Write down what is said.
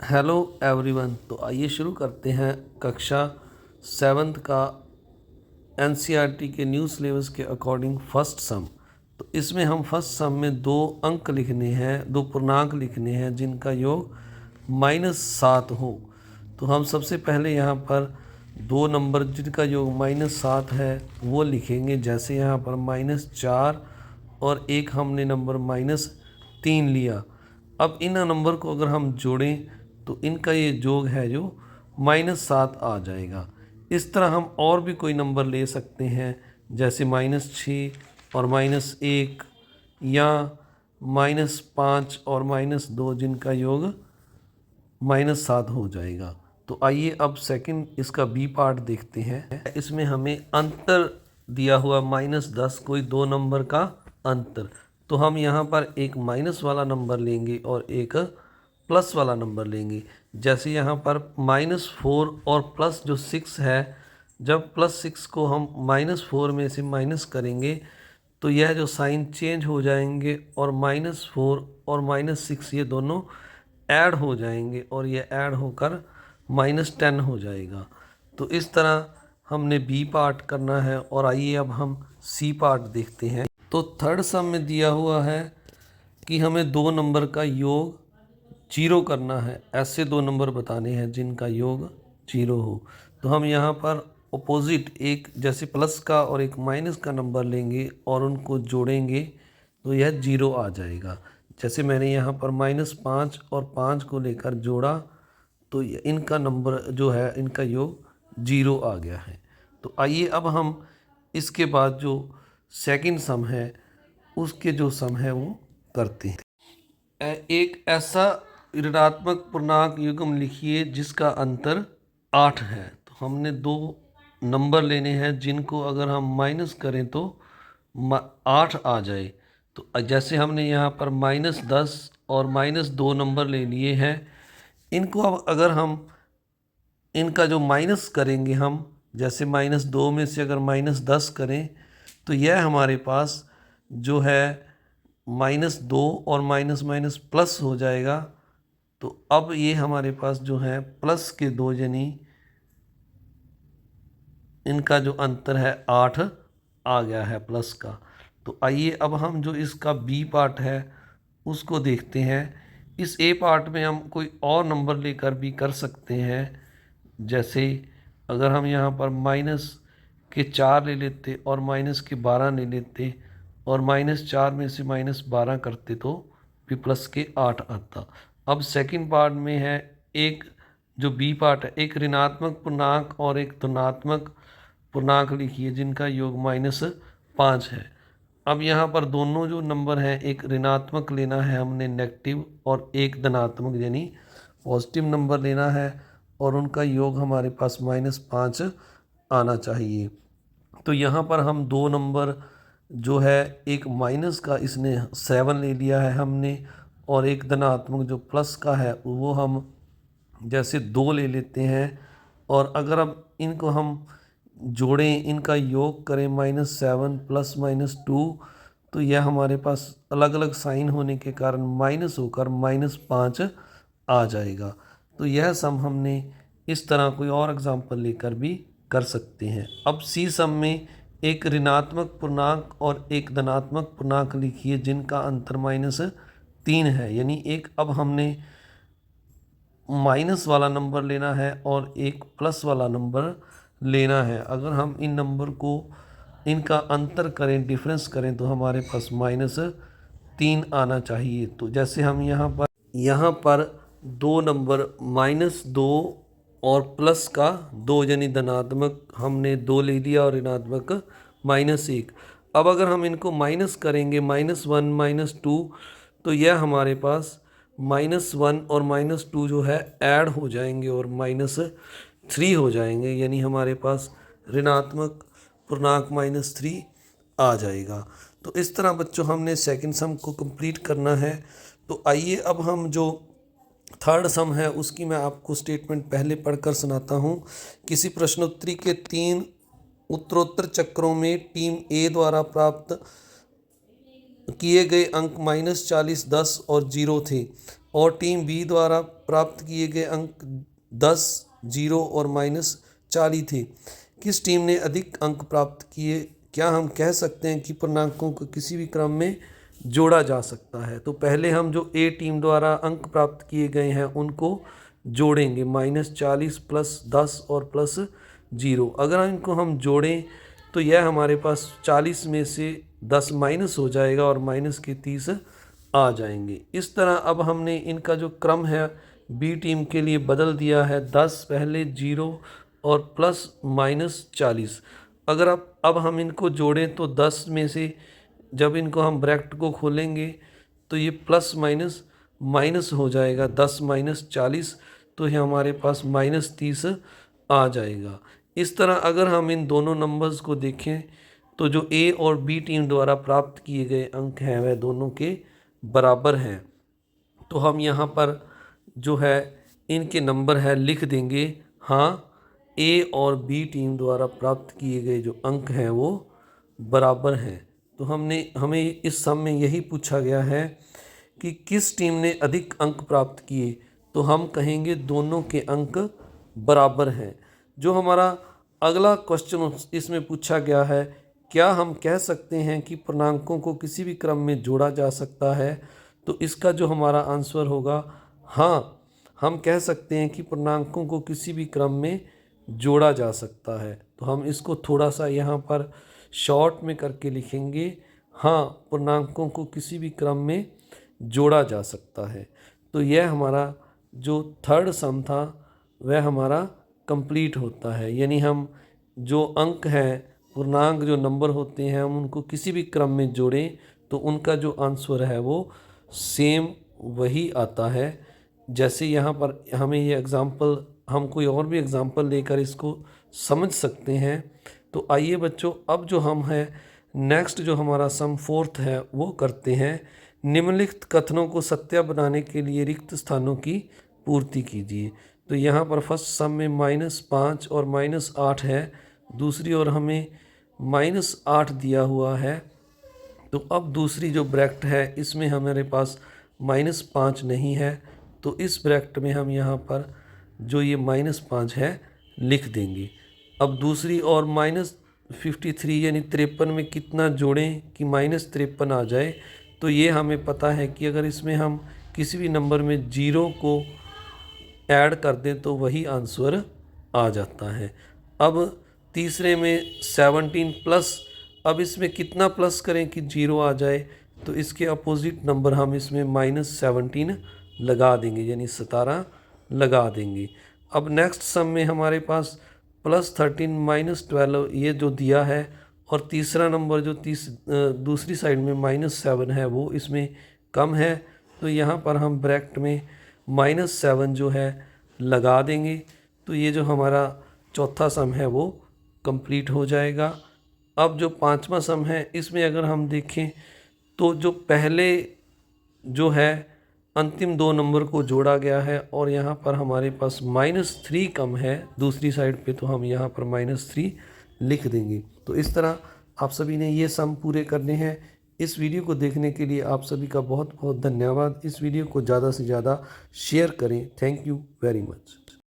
Hello everyone. तो आइए शुरू करते हैं कक्षा 7th का एनसीईआरटी के न्यू सिलेबस के अकॉर्डिंग फर्स्ट सम। तो इसमें हम फर्स्ट सम में दो अंक लिखने हैं, दो पूर्णांक लिखने हैं जिनका योग -7 हो। तो हम सबसे पहले यहाँ पर दो नंबर जिनका योग -7 है वो लिखेंगे। जैसे यहाँ पर -4 और एक हमने नंबर -3 लिया। अब इन नंबर को अगर हम जोड़ें तो इनका ये योग है जो -7 आ जाएगा। इस तरह हम और भी कोई नंबर ले सकते हैं, जैसे -6 और -1 या -5 और -2 जिनका योग -7 हो जाएगा। तो आइए अब सेकंड इसका बी पार्ट देखते हैं। इसमें हमें अंतर दिया हुआ -10, कोई दो नंबर का अंतर। तो हम यहाँ पर एक माइनस वाला नंबर लेंगे और एक प्लस वाला नंबर लेंगे। जैसे यहाँ पर -4 और प्लस जो 6 है, जब +6 को हम -4 में से माइनस करेंगे तो यह जो साइन चेंज हो जाएंगे और -4 और -6 ये दोनों ऐड हो जाएंगे और ये ऐड होकर -10 हो जाएगा। तो इस तरह हमने बी पार्ट करना है। और आइए अब हम सी पार्ट देखते हैं। तो थर्ड सम में दिया हुआ है कि हमें दो नंबर का योग 0 करना है। ऐसे दो नंबर बताने हैं जिनका योग 0 हो। तो हम यहाँ पर अपोजिट एक जैसे प्लस का और एक माइनस का नंबर लेंगे और उनको जोड़ेंगे तो यह 0 आ जाएगा। जैसे मैंने यहाँ पर -5 और 5 को लेकर जोड़ा तो इनका नंबर जो है इनका योग 0 आ गया है। तो आइए अब हम इसके बाद जो सेकंड सम है उसके जो सम है वो करते हैं। एक ऐसा ऋणात्मक पूर्णांक युग्म लिखिए जिसका अंतर 8 है। तो हमने दो नंबर लेने हैं जिनको अगर हम माइनस करें तो 8 आ जाए। तो जैसे हमने यहाँ पर -10 और -2 नंबर ले लिए हैं, इनको अब अगर हम इनका जो माइनस करेंगे हम, जैसे -2 में से अगर -10 करें तो यह हमारे पास जो है -2 और माइनस माइनस प्लस हो जाएगा। तो अब ये हमारे पास जो है प्लस के दो यानी इनका जो अंतर है 8 आ गया है प्लस का। तो आइए अब हम जो इसका बी पार्ट है उसको देखते हैं। इस ए पार्ट में हम कोई और नंबर लेकर भी कर सकते हैं। जैसे अगर हम यहाँ पर -4 ले लेते और -12 ले लेते और -4 में से -12 करते तो भी +8 आता। अब सेकंड पार्ट में है एक जो बी पार्ट है, एक ऋणात्मक पूर्णांक और एक धनात्मक पूर्णांक लिखिए जिनका योग -5 है। अब यहाँ पर दोनों जो नंबर हैं, एक ऋणात्मक लेना है हमने नेगेटिव और एक धनात्मक यानी पॉजिटिव नंबर लेना है और उनका योग हमारे पास -5 आना चाहिए। तो यहाँ पर हम दो नंबर जो है एक माइनस का इसने 7 ले लिया है हमने और एक धनात्मक जो प्लस का है वो हम जैसे 2 ले लेते हैं। और अगर अब इनको हम जोड़ें, इनका योग करें -7 प्लस -2 तो यह हमारे पास अलग अलग साइन होने के कारण माइनस होकर -5 आ जाएगा। तो यह सम हमने इस तरह कोई और एग्जांपल लेकर भी कर सकते हैं। अब सी सम में एक ऋणात्मक पूर्णांक और एक धनात्मक पूर्णांक लिखिए जिनका अंतर -3 है। यानी एक अब हमने माइनस वाला नंबर लेना है और एक प्लस वाला नंबर लेना है। अगर हम इन नंबर को इनका अंतर करें, डिफरेंस करें तो हमारे पास -3 आना चाहिए। तो जैसे हम यहाँ पर दो नंबर -2 और प्लस का 2 यानी धनात्मक हमने 2 ले लिया और ऋणात्मक -1। अब अगर हम इनको माइनस करेंगे -1 -2 तो यह हमारे पास -1 और -2 जो है ऐड हो जाएंगे और -3 हो जाएंगे। यानी हमारे पास ऋणात्मक पूर्णांक -3 आ जाएगा। तो इस तरह बच्चों हमने सेकंड सम को कंप्लीट करना है। तो आइए अब हम जो थर्ड सम है उसकी मैं आपको स्टेटमेंट पहले पढ़कर सुनाता हूँ। किसी प्रश्नोत्तरी के 3 उत्तरोत्तर चक्रों में टीम ए द्वारा प्राप्त किए गए अंक -40, 10 और 0 थे। और टीम बी द्वारा प्राप्त किए गए अंक 10, 0 और -40 थे। किस टीम ने अधिक अंक प्राप्त किए? क्या हम कह सकते हैं कि पूर्णांकों को किसी भी क्रम में जोड़ा जा सकता है? तो पहले हम जो ए टीम द्वारा अंक प्राप्त किए गए हैं उनको जोड़ेंगे, -40 +10 और +0। अगर इनको हम जोड़ें तो यह हमारे पास 40 में से 10 माइनस हो जाएगा और माइनस के 30 आ जाएंगे। इस तरह अब हमने इनका जो क्रम है बी टीम के लिए बदल दिया है, 10 पहले, 0 और +-40। अगर अब हम इनको जोड़ें तो 10 में से जब इनको हम ब्रैकेट को खोलेंगे तो ये प्लस माइनस माइनस हो जाएगा, 10 - 40 तो ये हमारे पास -30 आ जाएगा। इस तरह अगर हम इन दोनों नंबर्स को देखें तो जो ए और बी टीम द्वारा प्राप्त किए गए अंक हैं वह दोनों के बराबर हैं। तो हम यहाँ पर जो है इनके नंबर है लिख देंगे। हाँ, ए और बी टीम द्वारा प्राप्त किए गए जो अंक हैं वो बराबर हैं। तो हमें इस सम में यही पूछा गया है कि किस टीम ने अधिक अंक प्राप्त किए, तो हम कहेंगे दोनों के अंक बराबर हैं। जो हमारा अगला क्वेश्चन इसमें पूछा गया है, क्या हम कह सकते हैं कि पूर्णांकों को किसी भी क्रम में जोड़ा जा सकता है? तो इसका जो हमारा आंसर होगा, हाँ, हम कह सकते हैं कि पूर्णांकों को किसी भी क्रम में जोड़ा जा सकता है। तो हम इसको थोड़ा सा यहाँ पर शॉर्ट में करके लिखेंगे, हाँ, पूर्णांकों को किसी भी क्रम में जोड़ा जा सकता है। तो यह हमारा जो थर्ड सम था वह हमारा कंप्लीट होता है। यानी हम जो अंक हैं, पूर्णांक जो नंबर होते हैं, हम उनको किसी भी क्रम में जोड़ें तो उनका जो आंसर है वो सेम वही आता है। जैसे यहाँ पर हमें ये एग्ज़ाम्पल, हम कोई और भी एग्ज़ाम्पल लेकर इसको समझ सकते हैं। तो आइए बच्चों, अब जो हम हैं नेक्स्ट जो हमारा सम फोर्थ है वो करते हैं। निम्नलिखित कथनों को सत्य बनाने के लिए रिक्त स्थानों की पूर्ति कीजिए। तो यहाँ पर फर्स्ट सम में -5 और -8 है, दूसरी ओर हमें -8 दिया हुआ है। तो अब दूसरी जो ब्रैकेट है इसमें हमारे पास -5 नहीं है, तो इस ब्रैकेट में हम यहाँ पर जो ये -5 है लिख देंगे। अब दूसरी और -53 यानी 53 में कितना जोड़ें कि -53 आ जाए? तो ये हमें पता है कि अगर इसमें हम किसी भी नंबर में 0 को ऐड कर दें तो वही आंसर आ जाता है। अब तीसरे में 17 प्लस, अब इसमें कितना प्लस करें कि 0 आ जाए? तो इसके अपोजिट नंबर हम इसमें -17 लगा देंगे, यानी 17 लगा देंगे। अब नेक्स्ट सम में हमारे पास +13 -12 ये जो दिया है, और तीसरा नंबर जो दूसरी साइड में -7 है वो इसमें कम है, तो यहाँ पर हम ब्रैकेट में -7 जो है लगा देंगे। तो ये जो हमारा चौथा सम है वो कंप्लीट हो जाएगा। अब जो पांचवा सम है इसमें अगर हम देखें तो जो पहले जो है अंतिम दो नंबर को जोड़ा गया है और यहाँ पर हमारे पास -3 कम है दूसरी साइड पे, तो हम यहाँ पर -3 लिख देंगे। तो इस तरह आप सभी ने ये सम पूरे करने हैं। इस वीडियो को देखने के लिए आप सभी का बहुत बहुत धन्यवाद। इस वीडियो को ज़्यादा से ज़्यादा शेयर करें। Thank you very much.